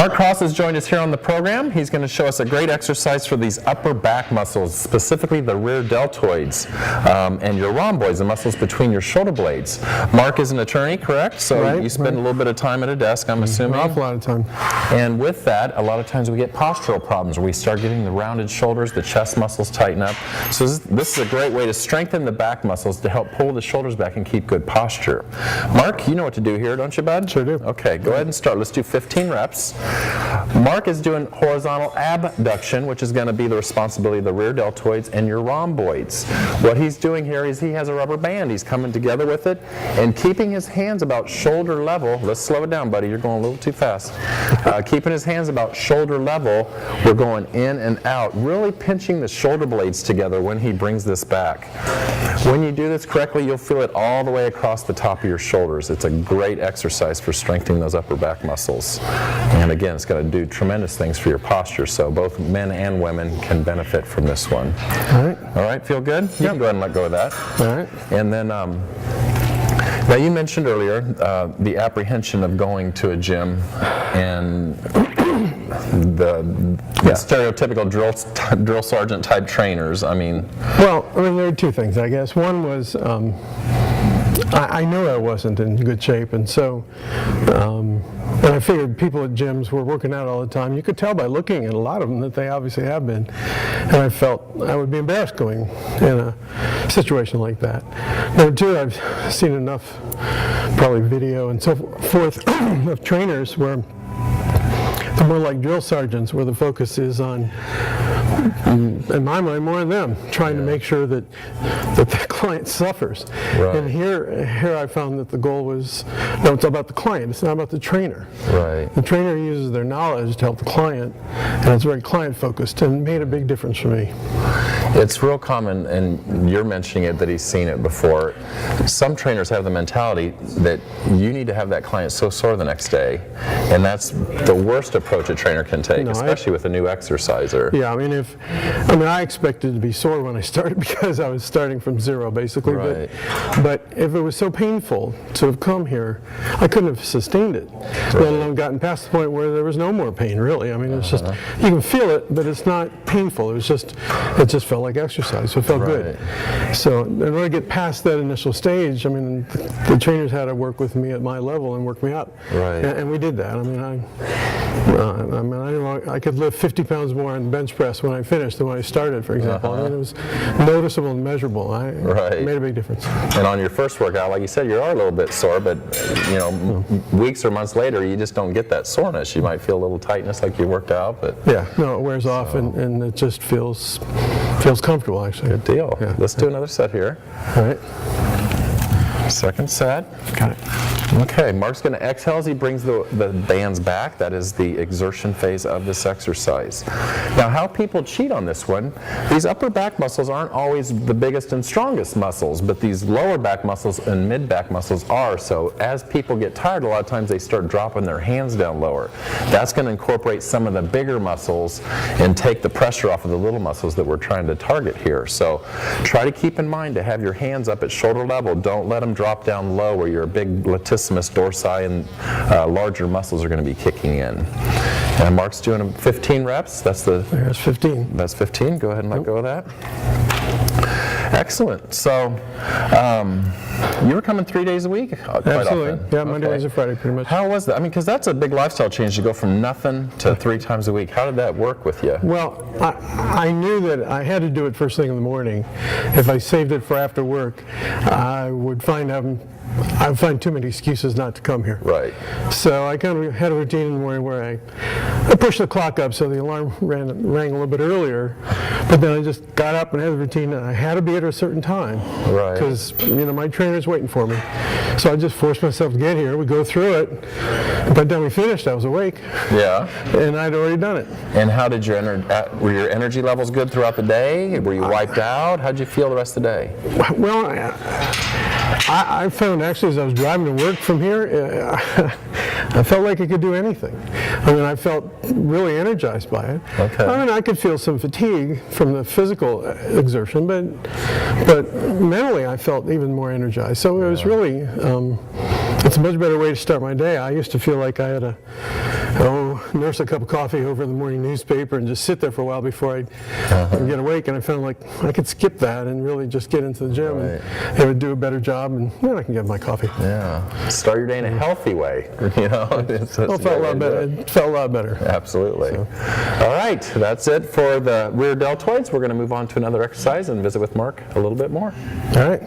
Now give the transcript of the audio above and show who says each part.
Speaker 1: Marc Krass has joined us here on the program. He's going to show us a great exercise for these upper back muscles, specifically the rear deltoids and your rhomboids, the muscles between your shoulder blades. Marc is an attorney, correct? So you spend a little bit of time at a desk, I'm assuming.
Speaker 2: An awful lot of time.
Speaker 1: And with that, a lot of times we get postural problems where we start getting the rounded shoulders, the chest muscles tighten up. So this is a great way to strengthen the back muscles to help pull the shoulders back and keep good posture. Marc, you know what to do here, don't you, bud?
Speaker 2: Sure do.
Speaker 1: Okay, go ahead and start. Let's do 15 reps. Marc is doing horizontal abduction, which is going to be the responsibility of the rear deltoids and your rhomboids. What he's doing here is he has a rubber band. He's coming together with it and keeping his hands about shoulder level. Let's slow it down, buddy. You're going a little too fast. Keeping his hands about shoulder level, we're going in and out, really pinching the shoulder blades together when he brings this back. When you do this correctly, you'll feel it all the way across the top of your shoulders. It's a great exercise for strengthening those upper back muscles. And again, it's going to do tremendous things for your posture, so both men and women can benefit from this one. All right, feel good? You can go ahead and let go of that.
Speaker 2: All right.
Speaker 1: And then, now you mentioned earlier the apprehension of going to a gym and the stereotypical drill sergeant type trainers. I mean,
Speaker 2: well, there are two things, I guess. One was I knew I wasn't in good shape, and so and I figured people at gyms were working out all the time. You could tell by looking at a lot of them that they obviously have been, and I felt I would be embarrassed going in a situation like that. Number two, I've seen enough, probably video and so forth, of trainers where they're more like drill sergeants, where the focus is on, in my mind, more on them, trying to make sure that the client suffers.
Speaker 1: Right.
Speaker 2: And here I found that the goal was, no, it's about the client, it's not about the trainer.
Speaker 1: Right.
Speaker 2: The trainer uses their knowledge to help the client, and it's very client focused, and made a big difference for me.
Speaker 1: It's real common, and you're mentioning it, that he's seen it before. Some trainers have the mentality that you need to have that client so sore the next day, and that's the worst approach a trainer can take, especially with a new exerciser.
Speaker 2: Yeah, I expected to be sore when I started because I was starting from zero, basically.
Speaker 1: Right.
Speaker 2: But if it was so painful to have come here, I couldn't have sustained it, let alone gotten past the point where there was no more pain, really. I mean, it's just, you can feel it, but it's not painful. It just felt like exercise, so it felt good. So in order to get past that initial stage, I mean, the trainers had to work with me at my level and work me up.
Speaker 1: Right.
Speaker 2: And we did that. I could lift 50 pounds more on the bench press when I finished than when I started, for example. I mean, it was noticeable and measurable. It made a big difference.
Speaker 1: And on your first workout, like you said, you are a little bit sore, but weeks or months later, you just don't get that soreness. You might feel a little tightness like you worked out, but
Speaker 2: yeah, no, it wears off, and it just feels comfortable, actually.
Speaker 1: Good deal.
Speaker 2: Yeah.
Speaker 1: Let's do another set here.
Speaker 2: All right.
Speaker 1: Second set.
Speaker 2: Got it.
Speaker 1: Okay, Marc's going to exhale as he brings the bands back. That is the exertion phase of this exercise. Now, how people cheat on this one, these upper back muscles aren't always the biggest and strongest muscles, but these lower back muscles and mid back muscles are. So as people get tired, a lot of times they start dropping their hands down lower. That's going to incorporate some of the bigger muscles and take the pressure off of the little muscles that we're trying to target here. So try to keep in mind to have your hands up at shoulder level. Don't let them drop down low where your big latissimus dorsi and larger muscles are going to be kicking in. And Marc's doing 15 reps. There's 15. That's 15. Go ahead and let go of that. Excellent. So you were coming 3 days a week?
Speaker 2: Absolutely.
Speaker 1: Often.
Speaker 2: Yeah, Monday, Wednesday, Friday, pretty much.
Speaker 1: How was that? I mean, because that's a big lifestyle change to go from nothing to 3 times a week. How did that work with you?
Speaker 2: Well, I knew that I had to do it first thing in the morning. If I saved it for after work, I would find too many excuses not to come here.
Speaker 1: Right.
Speaker 2: So I kind of had a routine in the morning where I pushed the clock up so the alarm rang a little bit earlier, but then I just got up and had a routine and I had to be at a certain time.
Speaker 1: Right.
Speaker 2: Because my trainer's waiting for me. So I just forced myself to get here. We go through it. By the time we finished, I was awake.
Speaker 1: Yeah.
Speaker 2: And I'd already done it.
Speaker 1: And how did were your energy levels good throughout the day? Were you wiped out? How did you feel the rest of the day?
Speaker 2: Well, I found actually as I was driving to work from here, I felt like I could do anything. I mean, I felt really energized by it.
Speaker 1: Okay.
Speaker 2: I mean, I could feel some fatigue from the physical exertion, but mentally I felt even more energized. So it was really, it's a much better way to start my day. I used to feel like I had nurse a cup of coffee over the morning newspaper and just sit there for a while before I'd get awake. And I found like I could skip that and really just get into the gym and it would do a better job, and then I can get my coffee.
Speaker 1: Yeah. Start your day in a healthy way. You know,
Speaker 2: It felt a lot better. It felt a lot better.
Speaker 1: Absolutely. So. All right, that's it for the rear deltoids. We're going to move on to another exercise and visit with Mark a little bit more.
Speaker 2: All right.